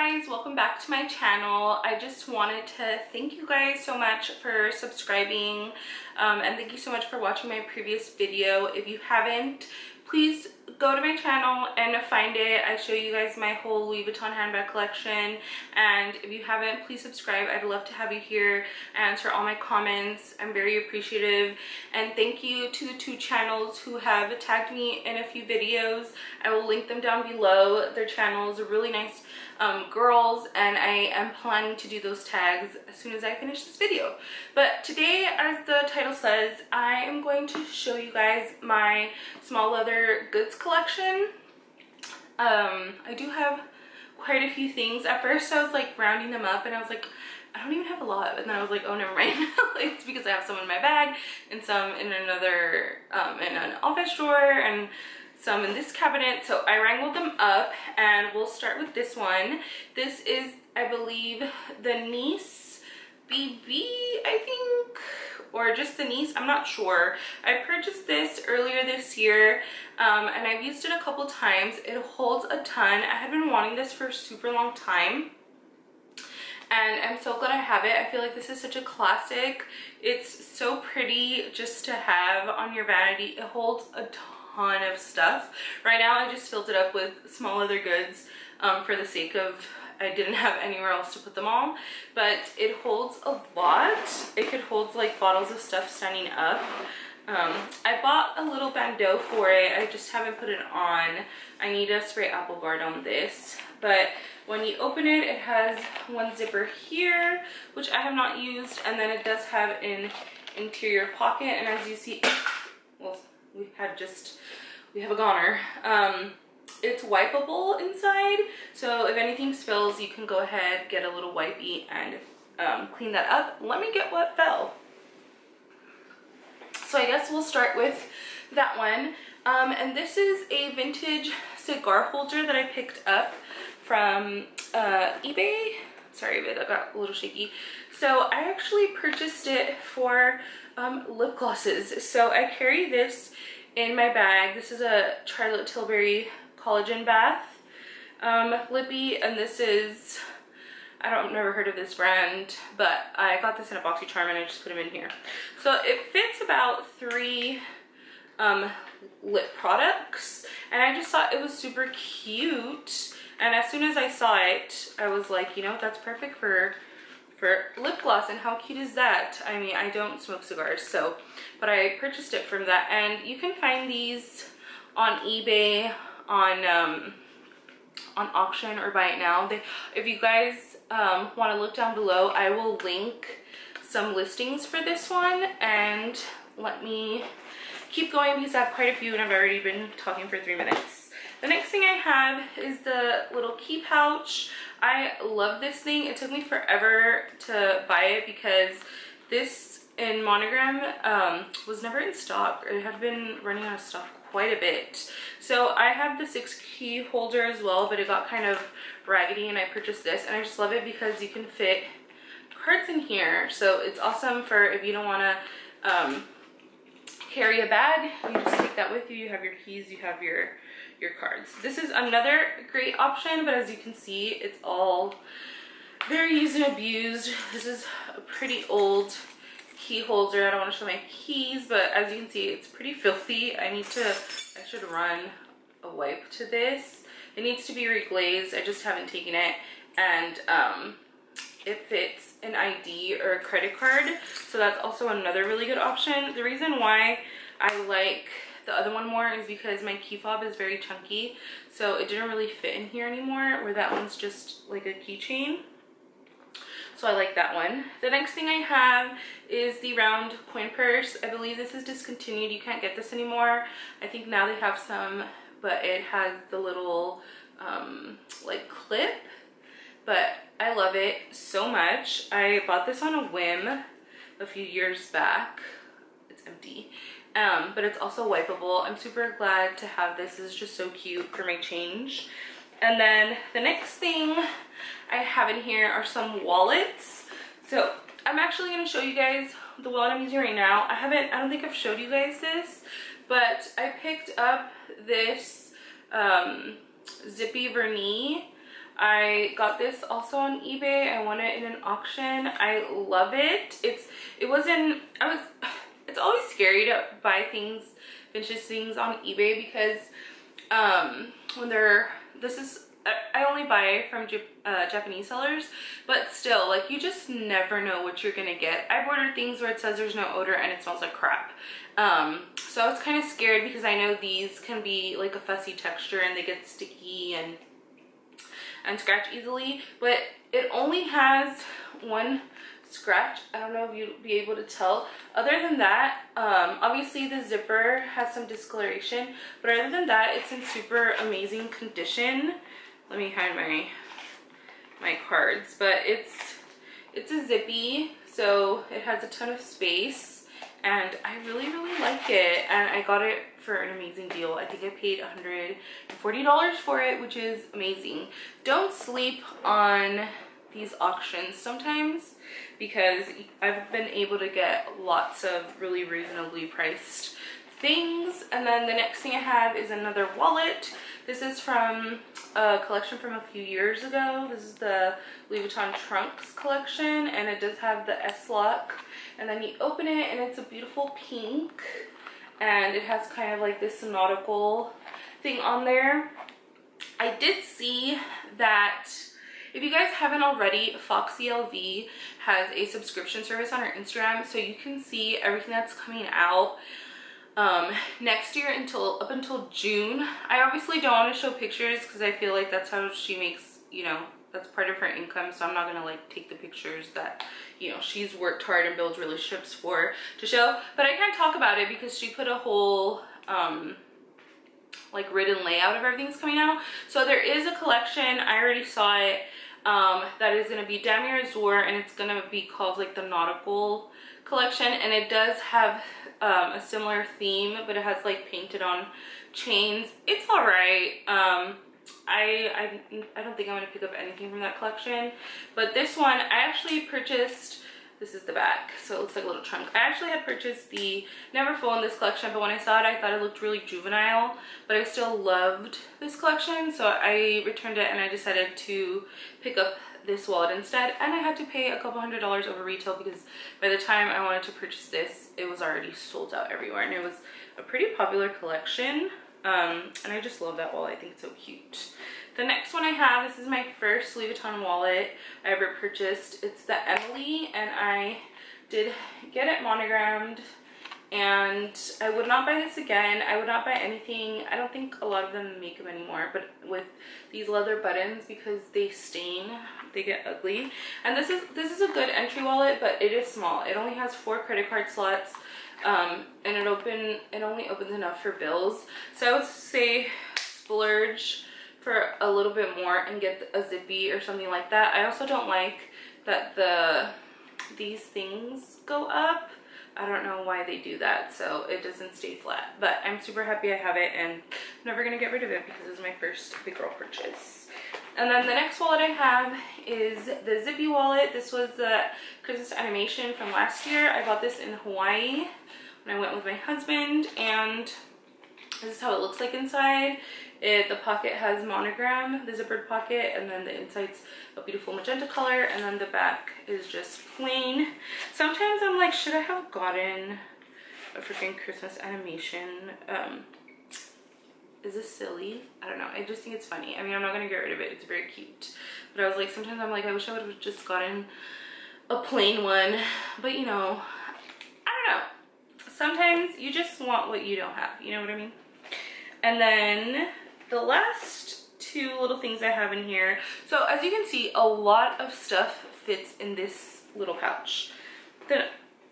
guys, welcome back to my channel. I just wanted to thank you guys so much for subscribing and thank you so much for watching my previous video. If you haven't, please go to my channel and find it. I show you guys my whole Louis Vuitton handbag collection, and if you haven't, please subscribe. I'd love to have you here, answer all my comments. I'm very appreciative, and thank you to the two channels who have tagged me in a few videos. I will link them down below. Their channels are really nice girls, and I am planning to do those tags as soon as I finish this video. But today, as the title says, I am going to show you guys my small leather goods collection. I do have quite a few things. At first I was like rounding them up and I was like, I don't even have a lot, and then I was like, oh, never mind. It's because I have some in my bag and some in another in an office drawer and some in this cabinet. So I wrangled them up, and we'll start with this one. This is, I believe, the Nice BB, I think, or just the Nice, I'm not sure. I purchased this earlier this year and I've used it a couple times. It holds a ton. I had been wanting this for a super long time, and I'm so glad I have it. I feel like this is such a classic. It's so pretty just to have on your vanity. It holds a ton of stuff. Right now I just filled it up with small leather goods for the sake of I didn't have anywhere else to put them all, but it holds a lot. It could hold like bottles of stuff standing up. I bought a little bandeau for it. I just haven't put it on. I need to spray Apple Guard on this, but when you open it, it has one zipper here, which I have not used, and then it does have an interior pocket, and as you see, well, we have a goner. It's wipeable inside, so if anything spills, you can go ahead, get a little wipey and clean that up. Let me get what fell. So I guess we'll start with that one. And this is a vintage cigar holder that I picked up from eBay. Sorry, but that got a little shaky. So I actually purchased it for lip glosses. So I carry this in my bag. This is a Charlotte Tilbury Collagen Bath lippy, and this is, I've never heard of this brand, but I got this in a BoxyCharm and I just put them in here. So it fits about 3 lip products, and I just thought it was super cute, and as soon as I saw it, I was like, you know, that's perfect for lip gloss. And how cute is that? I mean, I don't smoke cigars, so, but I purchased it from that, and you can find these on eBay, on auction, or buy it now. If you guys want to look down below, I will link some listings for this one, and let me keep going because I have quite a few and I've already been talking for 3 minutes. The next thing I have is the little key pouch. I love this thing. It took me forever to buy it because this in Monogram was never in stock, or it had been running out of stock quite a bit. So I have the 6 key holder as well, but it got kind of raggedy and I purchased this, and I just love it because you can fit cards in here. So it's awesome for if you don't want to carry a bag, you just take that with you. You have your keys, you have your cards. This is another great option, but as you can see, it's all very used and abused. This is a pretty old key holder. I don't want to show my keys, but as you can see, it's pretty filthy. I should run a wipe to this. It needs to be reglazed. I just haven't taken it, and it fits an ID or a credit card, so that's also another really good option. The reason why I like the other one more is because my key fob is very chunky, so it didn't really fit in here anymore, where that one's just like a keychain. So I like that one. The next thing I have is the round coin purse. I believe this is discontinued. You can't get this anymore. I think now they have some, but it has the little like clip, but I love it so much. I bought this on a whim a few years back. It's empty, but it's also wipeable. I'm super glad to have this. This is just so cute for my change. And then the next thing I have in here are some wallets. So I'm actually going to show you guys the wallet I'm using right now. I don't think I've showed you guys this, but I picked up this Zippy Vernis I got this also on eBay. I won it in an auction. I love it. It's always scary to buy things, vintage things on eBay because I only buy from Japanese sellers, but still, like, you just never know what you're gonna get. I've ordered things where it says there's no odor and it smells like crap. So I was kind of scared because I know these can be like a fussy texture and they get sticky and scratch easily, but it only has one scratch. I don't know if you'll be able to tell. Other than that, obviously the zipper has some discoloration, but other than that, it's in super amazing condition. Let me hide my cards, but it's a zippy, so it has a ton of space, and I really like it, and I got it for an amazing deal. I think I paid $140 for it, which is amazing. Don't sleep on these auctions sometimes, because I've been able to get lots of really reasonably priced things. And then the next thing I have is another wallet. This is from a collection from a few years ago. This is the Louis Vuitton Trunks collection, and it does have the S lock, and then you open it and it's a beautiful pink, and it has kind of like this nautical thing on there. I did see that, if you guys haven't already, Foxy LV has a subscription service on her Instagram, so you can see everything that's coming out next year up until June. I obviously don't want to show pictures because I feel like that's how she makes, you know, that's part of her income, so I'm not gonna like take the pictures that, you know, she's worked hard and built relationships for to show. But I can't talk about it because she put a whole like written layout of everything's coming out. So there is a collection, I already saw it, that is going to be Damier Azur, and it's going to be called like the Nautical collection, and it does have a similar theme, but it has like painted on chains. It's all right. I don't think I'm going to pick up anything from that collection, but this one I actually purchased. This is the back, so it looks like a little trunk. I actually had purchased the Never Full in this collection, but when I saw it, I thought it looked really juvenile, but I still loved this collection, so I returned it and I decided to pick up this wallet instead. And I had to pay a couple $100s over retail because by the time I wanted to purchase this, it was already sold out everywhere, and it was a pretty popular collection. And I just love that wallet. I think it's so cute. The next one I have, this is my first Louis Vuitton wallet I ever purchased. It's the Emilie, and I did get it monogrammed, and I would not buy this again. I would not buy anything. I don't think a lot of them make them anymore, but with these leather buttons, because they stain, they get ugly. And this is a good entry wallet, but it is small. It only has 4 credit card slots. And it only opens enough for bills, so I would say splurge for a little bit more and get a zippy or something like that. I also don't like that these things go up. I don't know why they do that, so it doesn't stay flat, but I'm super happy I have it, and I'm never gonna get rid of it because it was my first big girl purchase. And then the next wallet I have is the Zippy Wallet. This was the Christmas animation from last year. I bought this in Hawaii when I went with my husband, and this is how it looks like inside. The pocket has monogram, the zippered pocket, and then the inside's a beautiful magenta color, and then the back is just plain. Sometimes I'm like, should I have gotten a freaking Christmas animation? Is this silly? I don't know. I just think it's funny. I mean, I'm not gonna get rid of it. It's very cute. But I was like, sometimes I'm like, I wish I would have just gotten a plain one. But you know, I don't know. Sometimes you just want what you don't have. You know what I mean? And then the last 2 little things I have in here. So as you can see, a lot of stuff fits in this little pouch. The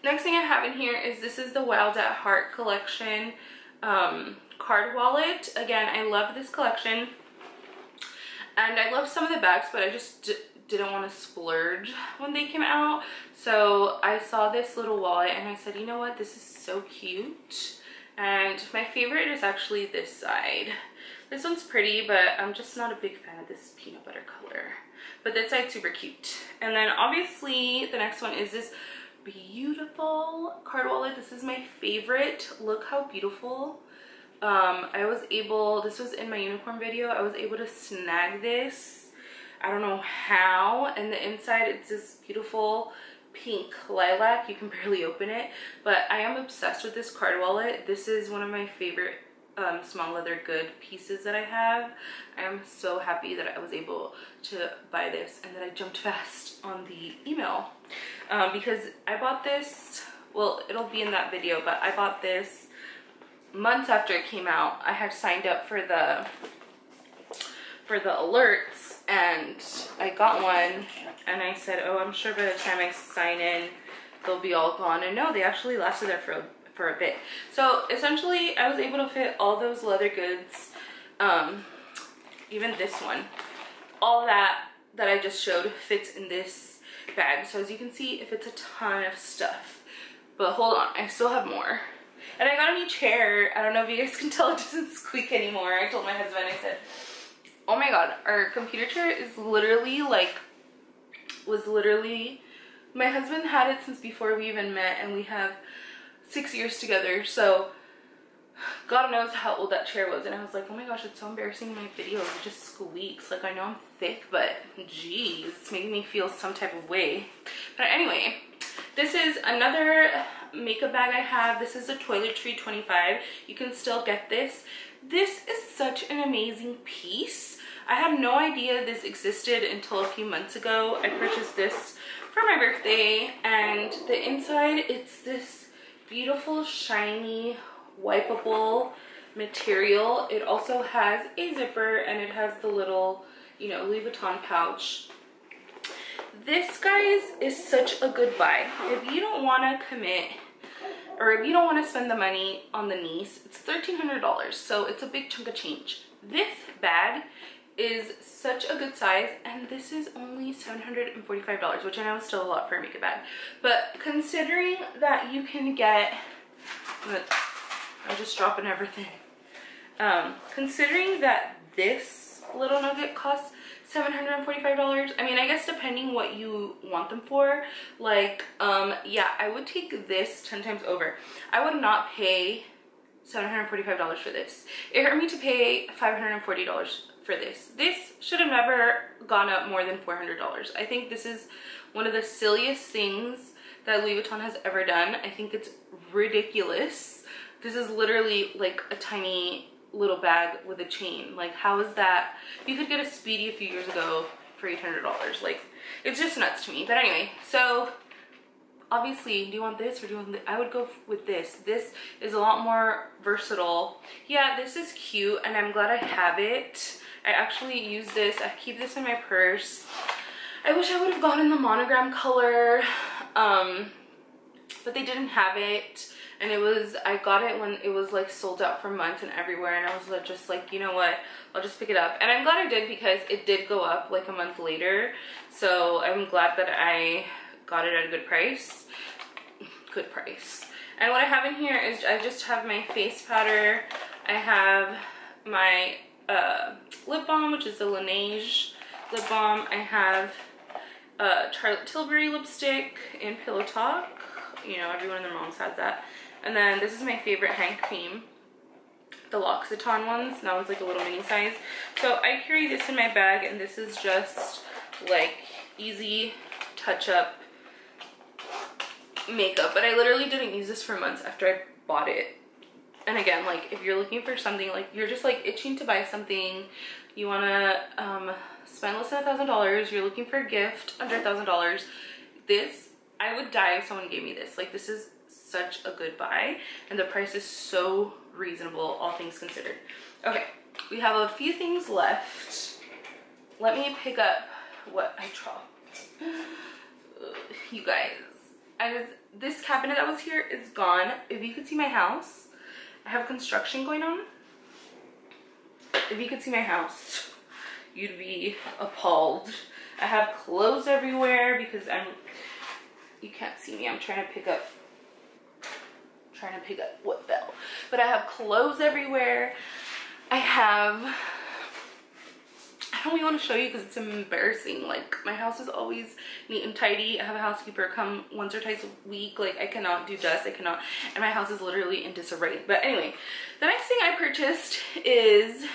next thing I have in here is, this is the Wild at Heart collection card wallet. Again, I love this collection, and I love some of the bags, but I just didn't want to splurge when they came out. So I saw this little wallet and I said, you know what, this is so cute. And my favorite is actually this side. This one's pretty, but I'm just not a big fan of this peanut butter color. But this side's super cute. And then obviously the next one is this beautiful card wallet. This is my favorite. Look how beautiful. This was in my unicorn video. I was able to snag this I don't know how. And the inside, it's this beautiful pink lilac. You can barely open it, but I am obsessed with this card wallet. This is one of my favorite small leather good pieces that I have. I am so happy that I was able to buy this and that I jumped fast on the email because I bought this, well, it'll be in that video, but I bought this months after it came out. I had signed up for the alerts and I got one and I said, oh, I'm sure by the time I sign in they'll be all gone. And no, they actually lasted there for a bit. So essentially I was able to fit all those leather goods, even this one, all that I just showed fits in this bag. So as you can see, it fits a ton of stuff. But hold on, I still have more. And I got a new chair. I don't know if you guys can tell, it doesn't squeak anymore. I told my husband, I said, oh my god, our computer chair is literally like, my husband had it since before we even met, and we have 6 years together, so God knows how old that chair was. And I was like, oh my gosh, it's so embarrassing in my videos, it just squeaks. Like, I know I'm thick, but geez, it's making me feel some type of way. But anyway, this is another makeup bag I have. This is a Toiletry 25. You can still get this. This is such an amazing piece. I had no idea this existed until a few months ago. I purchased this for my birthday, and the inside, it's this beautiful, shiny, wipeable material. It also has a zipper, and it has the little, you know, Louis Vuitton pouch. This, guys, is such a good buy. If you don't want to commit, or if you don't want to spend the money on the niece, it's $1,300, so it's a big chunk of change. This bag is such a good size, and this is only $745, which I know is still a lot for a makeup bag. But considering that you can get, I'm just dropping everything. Considering that this little nugget costs $745, I mean, I guess depending what you want them for, like, yeah, I would take this 10 times over. I would not pay $745 for this. It hurt me to pay $540 for this. This should have never gone up more than $400. I think this is one of the silliest things that Louis Vuitton has ever done. I think it's ridiculous. This is literally like a tiny little bag with a chain. Like, how is that? You could get a Speedy a few years ago for $800. Like, it's just nuts to me. But anyway, so obviously, do you want this or do you want this? I would go with this. This is a lot more versatile. Yeah, this is cute, and I'm glad I have it. I actually use this. I keep this in my purse. I wish I would have gotten the monogram color, but they didn't have it. And it was, I got it when it was like sold out for months and everywhere, and I was just like, you know what, I'll just pick it up. And I'm glad I did, because it did go up like a month later. So I'm glad that I got it at a good price. Good price. And what I have in here is, I just have my face powder. I have my lip balm, which is the Laneige lip balm. I have Charlotte Tilbury lipstick in Pillow Talk. You know, everyone and their moms has that. And then this is my favorite hand cream, the L'Occitane ones. That one's like a little mini size. So I carry this in my bag, and this is just like easy touch up makeup. But I literally didn't use this for months after I bought it. And again, like, if you're looking for something, like, you're just like itching to buy something, you want to spend less than $1,000, you're looking for a gift under $1,000, this, I would die if someone gave me this. Like, this is such a good buy, and the price is so reasonable, all things considered. Okay, we have a few things left. Let me pick up what I dropped. You guys, this cabinet that was here is gone. If you could see my house, I have construction going on. If you could see my house, you'd be appalled. I have clothes everywhere because you can't see me, I'm trying to pick up what fell. But I have clothes everywhere. I don't even want to show you because it's embarrassing. Like, my house is always neat and tidy. I have a housekeeper come once or twice a week. Like, I cannot do dust, I cannot, and my house is literally in disarray. But anyway, the next thing I purchased is